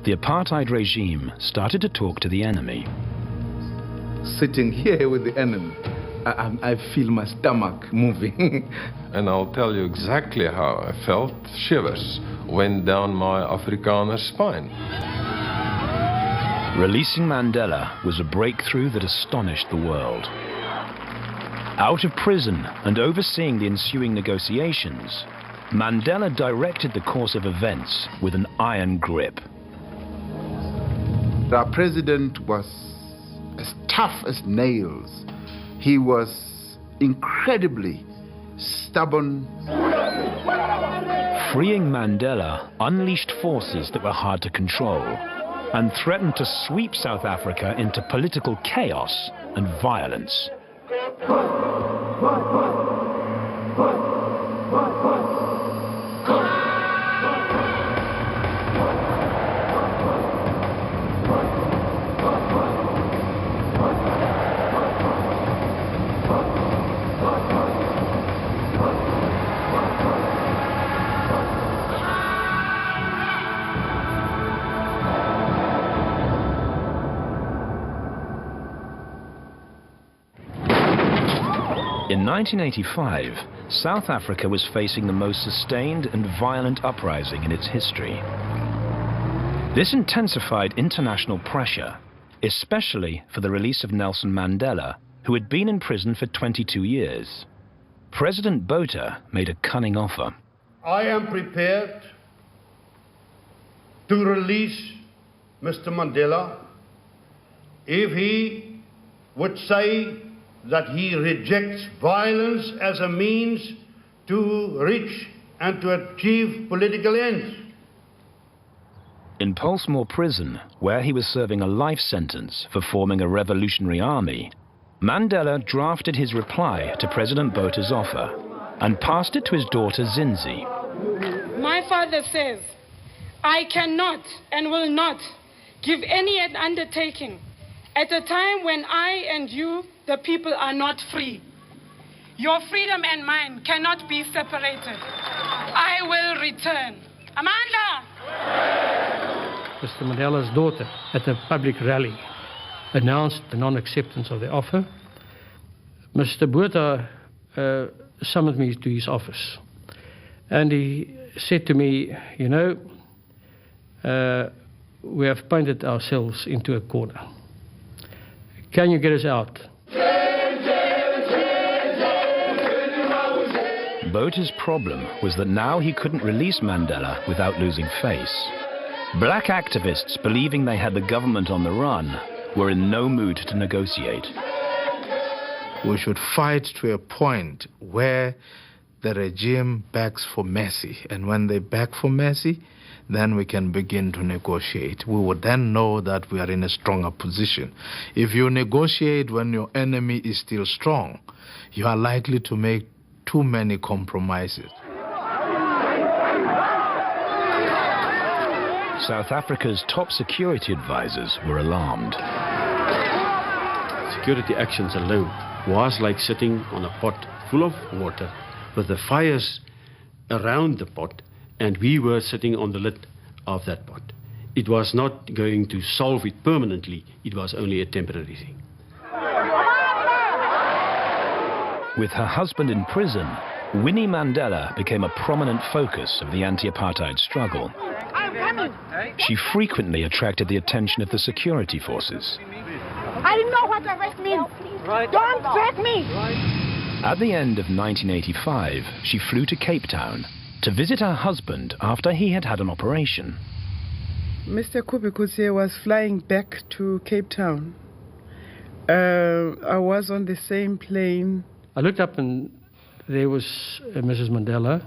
the apartheid regime started to talk to the enemy. Sitting here with the enemy, I feel my stomach moving. And I'll tell you exactly how I felt. Shivers went down my Afrikaner spine. Releasing Mandela was a breakthrough that astonished the world. Out of prison and overseeing the ensuing negotiations, Mandela directed the course of events with an iron grip. Our president was as tough as nails. He was incredibly stubborn. Freeing Mandela unleashed forces that were hard to control and threatened to sweep South Africa into political chaos and violence. In 1985, South Africa was facing the most sustained and violent uprising in its history. This intensified international pressure, especially for the release of Nelson Mandela, who had been in prison for 22 years. President Botha made a cunning offer. I am prepared to release Mr. Mandela if he would say that he rejects violence as a means to reach and to achieve political ends. In Pollsmoor prison, where he was serving a life sentence for forming a revolutionary army, Mandela drafted his reply to President Botha's offer and passed it to his daughter Zinzi. My father says, I cannot and will not give any undertaking at a time when I and you, the people, are not free. Your freedom and mine cannot be separated. I will return. Amanda! Mr. Mandela's daughter, at a public rally, announced the non-acceptance of the offer. Mr. Botha summoned me to his office. And he said to me, you know, we have painted ourselves into a corner. Can you get us out? Botha's problem was that now he couldn't release Mandela without losing face. Black activists, believing they had the government on the run, were in no mood to negotiate. We should fight to a point where the regime begs for mercy, and when they beg for mercy, then we can begin to negotiate. We would then know that we are in a stronger position. If you negotiate when your enemy is still strong, you are likely to make too many compromises. South Africa's top security advisors were alarmed. Security actions alone was like sitting on a pot full of water with the fires around the pot, and we were sitting on the lid of that pot. It was not going to solve it permanently, it was only a temporary thing. With her husband in prison, Winnie Mandela became a prominent focus of the anti-apartheid struggle. She frequently attracted the attention of the security forces. I didn't know what arrest means. Don't threat me. At the end of 1985, she flew to Cape Town to visit her husband after he had had an operation. Mr. Kubi Coetzee was flying back to Cape Town. I was on the same plane. I looked up and there was Mrs. Mandela,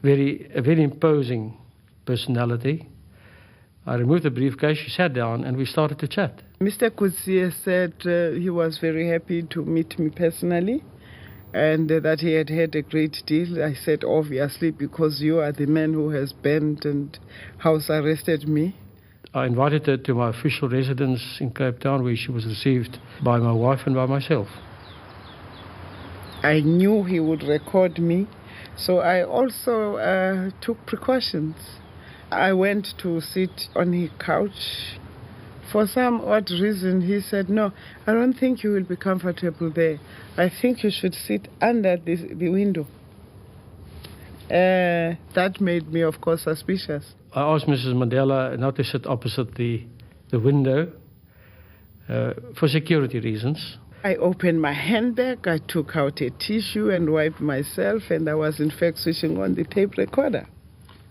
a very imposing personality. I removed the briefcase, she sat down, and we started to chat. Mr. Coetzee said he was very happy to meet me personally and that he had had a great deal. I said, obviously, because you are the man who has banned and house arrested me. I invited her to my official residence in Cape Town, where she was received by my wife and by myself. I knew he would record me, so I also took precautions. I went to sit on his couch. For some odd reason, he said, no, I don't think you will be comfortable there. I think you should sit under the window. That made me, of course, suspicious. I asked Mrs. Mandela not to sit opposite the window for security reasons. I opened my handbag, I took out a tissue and wiped myself, and I was in fact switching on the tape recorder.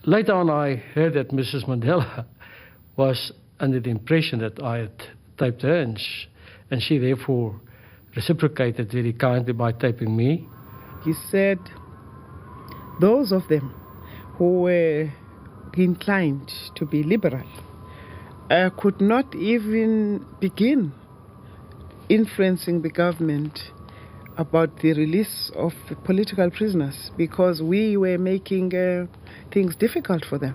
Later on, I heard that Mrs. Mandela was under the impression that I had taped her, and she therefore reciprocated very kindly by taping me. He said those of them who were inclined to be liberal could not even begin influencing the government about the release of the political prisoners, because we were making things difficult for them.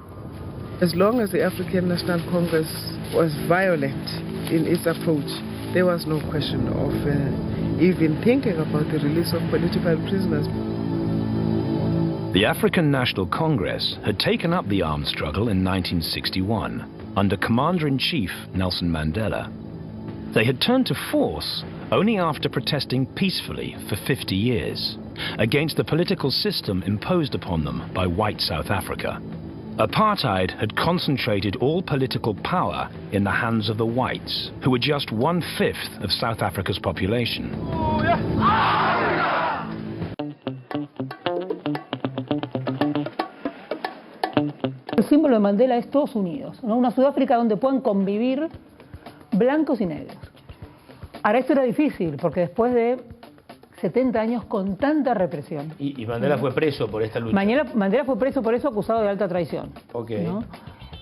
As long as the African National Congress was violent in its approach, there was no question of even thinking about the release of political prisoners. The African National Congress had taken up the armed struggle in 1961 under Commander-in-Chief Nelson Mandela. They had turned to force only after protesting peacefully for 50 years against the political system imposed upon them by white South Africa. Apartheid had concentrated all political power in the hands of the whites, who were just 1/5 of South Africa's population. El símbolo de Mandela es todos unidos, ¿no? Una Sudáfrica donde puedan convivir blancos y negros. Ahora, esto era difícil, porque después de 70 años con tanta represión. Y Mandela fue preso por esta lucha. Mandela fue preso por eso, acusado de alta traición. Ok. ¿No?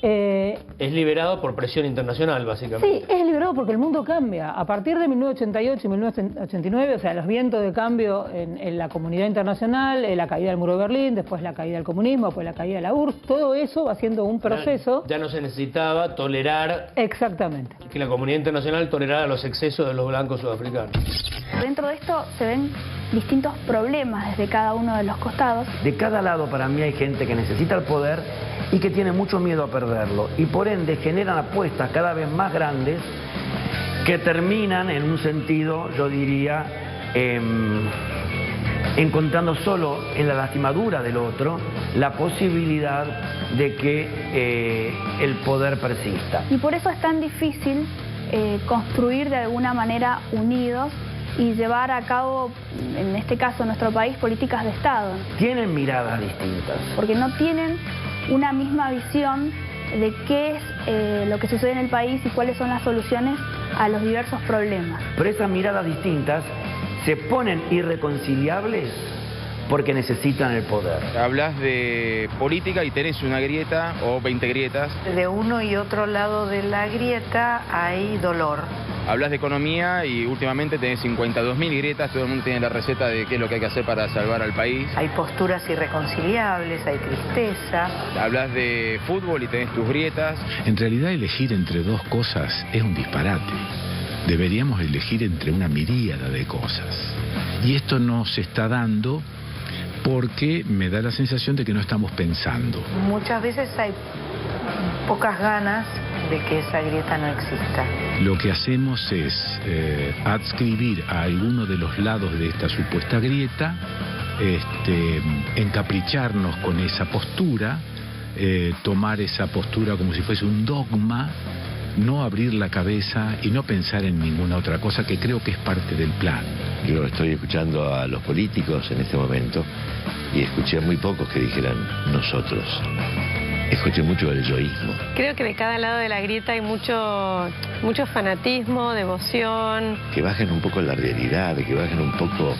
Es liberado por presión internacional, básicamente. Sí, es liberado porque el mundo cambia. A partir de 1988 y 1989, o sea, los vientos de cambio en la comunidad internacional, la caída del muro de Berlín, después la caída del comunismo, después la caída de la URSS, todo eso va siendo un proceso. Ya no se necesitaba tolerar. Exactamente. Que la comunidad internacional tolerara los excesos de los blancos sudafricanos. Dentro de esto se ven distintos problemas desde cada uno de los costados. De cada lado, para mí, hay gente que necesita el poder y que tiene mucho miedo a perderlo, y por ende generan apuestas cada vez más grandes que terminan en un sentido, yo diría, encontrando solo en la lastimadura del otro la posibilidad de que el poder persista. Y por eso es tan difícil construir de alguna manera unidos y llevar a cabo, en este caso en nuestro país, políticas de Estado. Tienen miradas distintas. Porque no tienen una misma visión de qué es lo que sucede en el país y cuáles son las soluciones a los diversos problemas. Pero esas miradas distintas se ponen irreconciliables porque necesitan el poder. Hablas de política y tenés una grieta o 20 grietas. De uno y otro lado de la grieta hay dolor. Hablas de economía y últimamente tenés 52.000 grietas, todo el mundo tiene la receta de qué es lo que hay que hacer para salvar al país. Hay posturas irreconciliables, hay tristeza. Hablas de fútbol y tenés tus grietas. En realidad elegir entre dos cosas es un disparate. Deberíamos elegir entre una miríada de cosas. Y esto no se está dando porque me da la sensación de que no estamos pensando. Muchas veces hay pocas ganas de que esa grieta no exista. Lo que hacemos es adscribir a alguno de los lados de esta supuesta grieta, encapricharnos con esa postura, tomar esa postura como si fuese un dogma, no abrir la cabeza y no pensar en ninguna otra cosa, que creo que es parte del plan. Yo estoy escuchando a los políticos en este momento y escuché a muy pocos que dijeran nosotros. Escuché mucho el yoísmo. Creo que de cada lado de la grieta hay mucho fanatismo, devoción. Que bajen un poco la realidad, que bajen un poco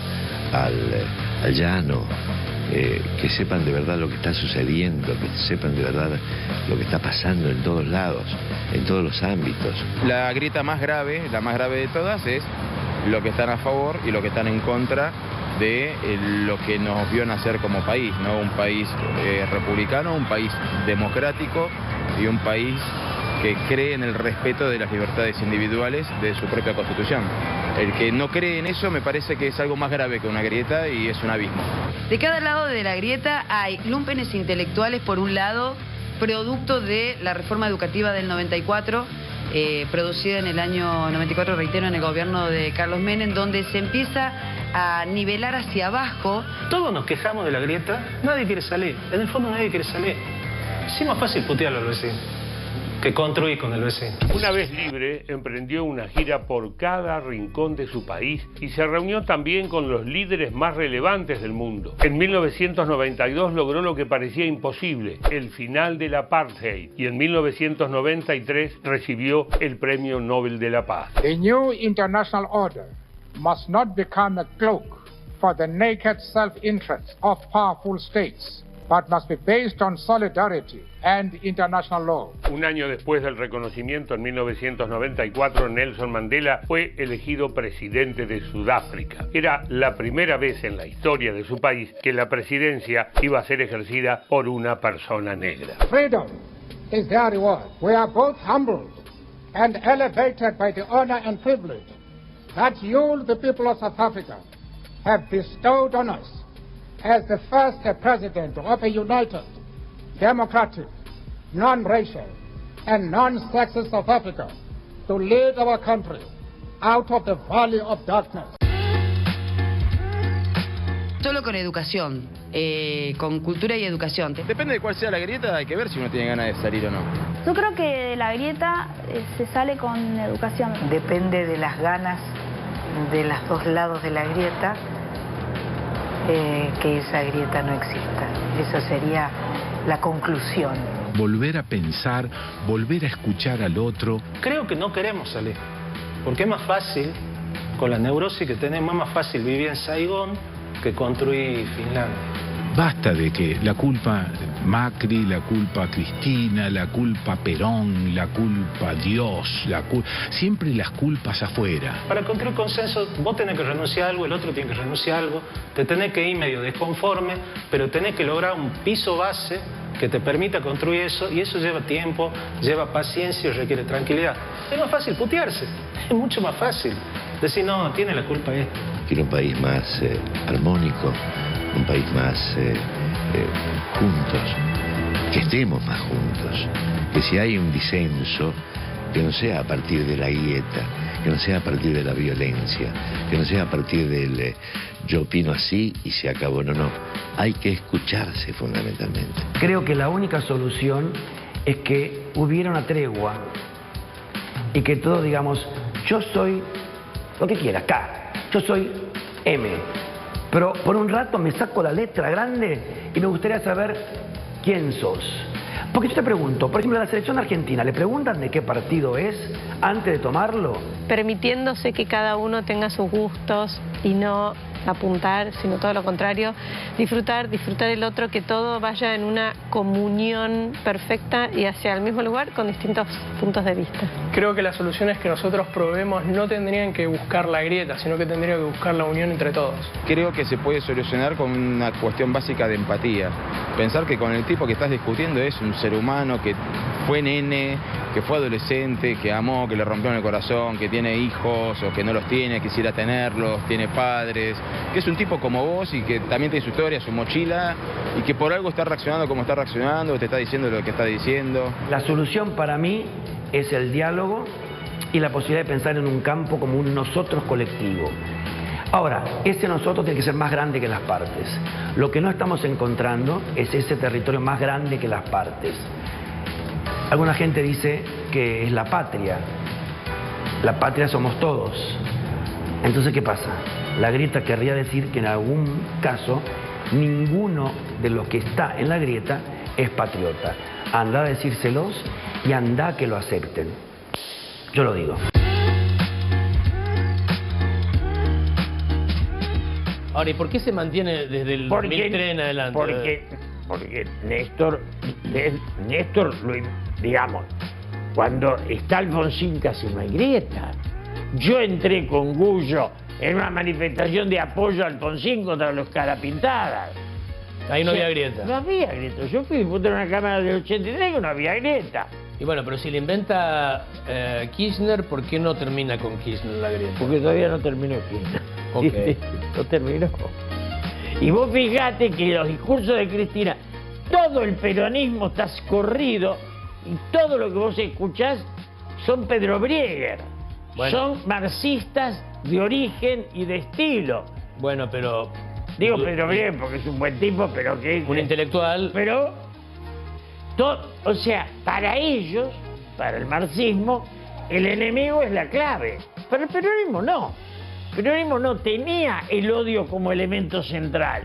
al llano, que sepan de verdad lo que está sucediendo, que sepan de verdad lo que está pasando en todos lados, en todos los ámbitos. La grieta más grave, la más grave de todas, es lo que están a favor y lo que están en contra de lo que nos vio nacer como país, ¿no? Un país republicano, un país democrático y un país que cree en el respeto de las libertades individuales de su propia Constitución. El que no cree en eso me parece que es algo más grave que una grieta y es un abismo. De cada lado de la grieta hay lúmpenes intelectuales, por un lado, producto de la reforma educativa del 94, producida en el año 94, reitero, en el gobierno de Carlos Menem, donde se empieza a nivelar hacia abajo. Todos nos quejamos de la grieta, nadie quiere salir, en el fondo nadie quiere salir. Sí, es más fácil putearlo al vecino que construir con el vecino. Una vez libre, emprendió una gira por cada rincón de su país y se reunió también con los líderes más relevantes del mundo. En 1992 logró lo que parecía imposible, el final del apartheid, y en 1993 recibió el Premio Nobel de la Paz. A new international order must not become a cloak for the naked self-interest of powerful states, but must be based on solidarity and international law. Un año después del reconocimiento, en 1994, Nelson Mandela fue elegido presidente de Sudáfrica. Era la primera vez en la historia de su país que la presidencia iba a ser ejercida por una persona negra. Freedom is their reward. We are both humbled and elevated by the honor and privilege that you, the people of South Africa, have bestowed on us as the first president of a united, democratic, non-racial and non-sexist South Africa to lead our country out of the valley of darkness. Solo con educación, con cultura y educación. Depende de cuál sea la grieta, hay que ver si uno tiene ganas de salir o no. Yo creo que de la grieta se sale con educación. Depende de las ganas de los dos lados de la grieta, que esa grieta no exista. Esa sería la conclusión. Volver a pensar, volver a escuchar al otro. Creo que no queremos salir, porque es más fácil, con la neurosis que tenemos, es más fácil vivir en Saigón que construir Finlandia. Basta de que la culpa Macri, la culpa Cristina, la culpa Perón, la culpa Dios, siempre las culpas afuera. Para construir consenso vos tenés que renunciar a algo, el otro tiene que renunciar a algo, te tenés que ir medio desconforme, pero tenés que lograr un piso base que te permita construir eso, y eso lleva tiempo, lleva paciencia y requiere tranquilidad. Es más fácil putearse, es mucho más fácil decir, no, tiene la culpa esto. Quiero un país más armónico, un país más juntos, que estemos más juntos, que si hay un disenso, que no sea a partir de la grieta, que no sea a partir de la violencia, que no sea a partir del yo opino así y se acabó, no, hay que escucharse fundamentalmente. Creo que la única solución es que hubiera una tregua y que todos digamos, yo soy lo que quiera, K, yo soy M, pero por un rato me saco la letra grande y me gustaría saber quién sos. Porque yo te pregunto, por ejemplo, a la selección argentina, ¿le preguntan de qué partido es antes de tomarlo? Permitiéndose que cada uno tenga sus gustos y no apuntar, sino todo lo contrario, disfrutar el otro, que todo vaya en una comunión perfecta y hacia el mismo lugar con distintos puntos de vista. Creo que las soluciones que nosotros probemos no tendrían que buscar la grieta, sino que tendrían que buscar la unión entre todos. Creo que se puede solucionar con una cuestión básica de empatía. Pensar que con el tipo que estás discutiendo es un ser humano que fue nene, que fue adolescente, que amó, que le rompieron el corazón, que tiene hijos o que no los tiene, quisiera tenerlos, tiene padres, que es un tipo como vos y que también tiene su historia, su mochila y que por algo está reaccionando como está reaccionando, te está diciendo lo que está diciendo. La solución para mí es el diálogo y la posibilidad de pensar en un campo como un nosotros colectivo. Ahora, ese nosotros tiene que ser más grande que las partes. Lo que no estamos encontrando es ese territorio más grande que las partes. Alguna gente dice que es la patria. La patria somos todos. Entonces, ¿qué pasa? La grieta querría decir que en algún caso ninguno de los que está en la grieta es patriota. Anda a decírselos y anda a que lo acepten. Yo lo digo. Ahora, ¿y por qué se mantiene desde el 2003 en adelante? Porque Néstor, digamos, cuando está Alfonsín casi no hay grieta. Yo entré con Gullo en una manifestación de apoyo a Alfonsín contra los Carapintadas. Ahí no había grieta. No había grieta. Yo fui diputado en una Cámara del 83 que no había grieta. Y bueno, pero si le inventa Kirchner, ¿por qué no termina con Kirchner la grieta? Porque todavía no terminó Kirchner. Okay. No terminó. Y vos fijate que los discursos de Cristina, todo el peronismo está escorrido y todo lo que vos escuchás son Pedro Brieger. Bueno. Son marxistas de origen y de estilo. Bueno, pero... Digo Pedro Brieger porque es un buen tipo, pero que... Un intelectual. Pero... o sea, para ellos, para el marxismo, el enemigo es la clave. Para el peronismo no. El peronismo no tenía el odio como elemento central.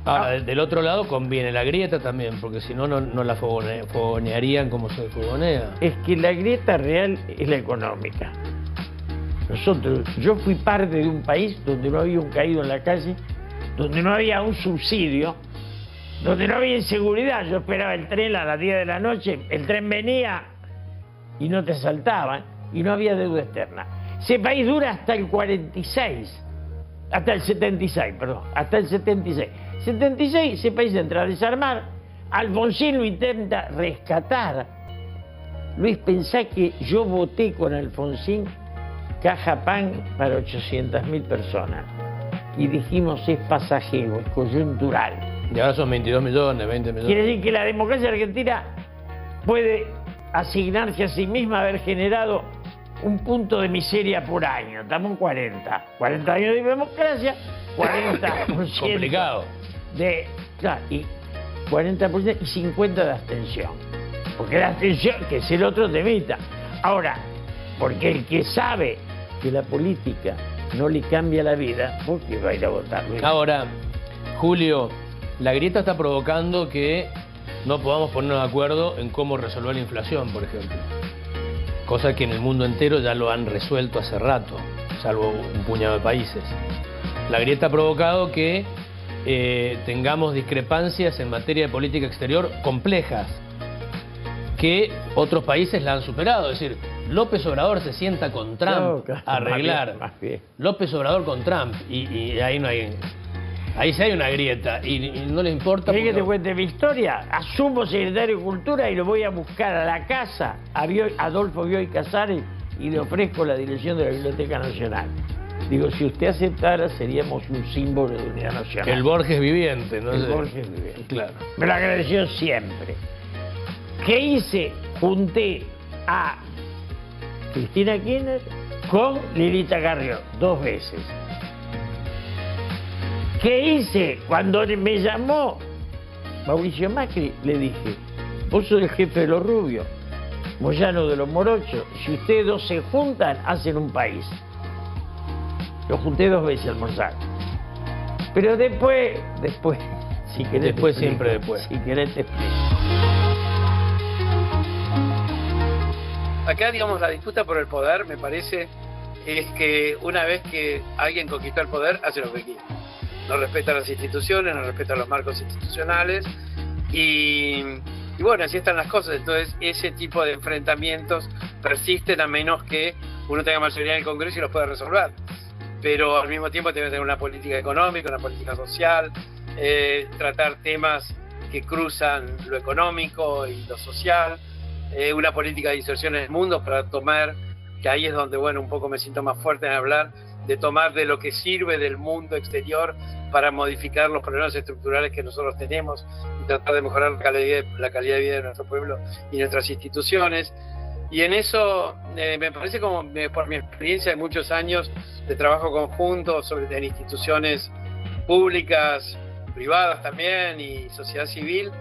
Ahora, del otro lado conviene la grieta también, porque si no, no la fogonearían como se fogonea. Es que la grieta real es la económica. Yo fui parte de un país donde no había un caído en la calle, donde no había un subsidio, donde no había inseguridad. Yo esperaba el tren a las 10 de la noche, el tren venía y no te asaltaban, y no había deuda externa. Ese país dura hasta el 46, hasta el 76, perdón, hasta el 76. 76, ese país entra a desarmar, Alfonsín lo intenta rescatar. Luis, pensá que yo voté con Alfonsín caja pan para 800.000 personas. Y dijimos, es pasajero, es coyuntural. Y ahora son 22 millones, 20 millones. Quiere decir que la democracia argentina puede asignarse a sí misma haber generado un punto de miseria por año. Estamos en 40. 40 años de democracia, 40%. Complicado. Claro, y 40% y 50% de abstención. Porque la abstención, que es el otro temita. Ahora, porque el que sabe que la política no le cambia la vida, ¿por qué va a ir a votar? Ahora, Julio, la grieta está provocando que no podamos ponernos de acuerdo en cómo resolver la inflación, por ejemplo. Cosa que en el mundo entero ya lo han resuelto hace rato, salvo un puñado de países. La grieta ha provocado que tengamos discrepancias en materia de política exterior complejas, que otros países la han superado. Es decir, López Obrador se sienta con Trump a arreglar. Más bien. López Obrador con Trump, y ahí no hay... Ahí sí hay una grieta y no le importa. ¿Querés que te cuente mi historia? Asumo secretario de Cultura y lo voy a buscar a la casa a Adolfo Bioy Casares y le ofrezco la dirección de la Biblioteca Nacional. Digo, si usted aceptara, seríamos un símbolo de unidad nacional. El Borges viviente, ¿no? El Borges viviente. Claro. Me lo agradeció siempre. ¿Qué hice? Junté a Cristina Kirchner con Lilita Carrió 2 veces. ¿Qué hice? Cuando me llamó Mauricio Macri, le dije, vos sos el jefe de los rubios, Moyano de los morochos, si ustedes dos se juntan, hacen un país. Lo junté 2 veces a almorzar. Pero después, si querés después te explico. Siempre después. Si querés te explico. Acá, digamos, la disputa por el poder, me parece, es que una vez que alguien conquistó el poder, hace lo que quiere. No respeta las instituciones, no respeta los marcos institucionales y bueno, así están las cosas. Entonces ese tipo de enfrentamientos persisten a menos que uno tenga mayoría en el Congreso y los pueda resolver. Pero al mismo tiempo tiene que tener una política económica, una política social, tratar temas que cruzan lo económico y lo social. una política de inserción en el mundo para tomar, que ahí es donde, bueno, un poco me siento más fuerte en hablar, de tomar de lo que sirve del mundo exterior para modificar los problemas estructurales que nosotros tenemos y tratar de mejorar la calidad de vida de nuestro pueblo y nuestras instituciones. Y en eso me parece, como por mi experiencia de muchos años de trabajo conjunto en instituciones públicas, privadas también y sociedad civil,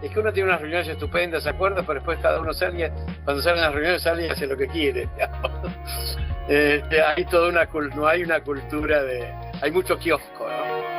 es que uno tiene unas reuniones estupendas, acuerdos, pero después cada uno sale, cuando salen las reuniones sale y hace lo que quiere. Hay toda no hay una cultura hay mucho kiosco, ¿no?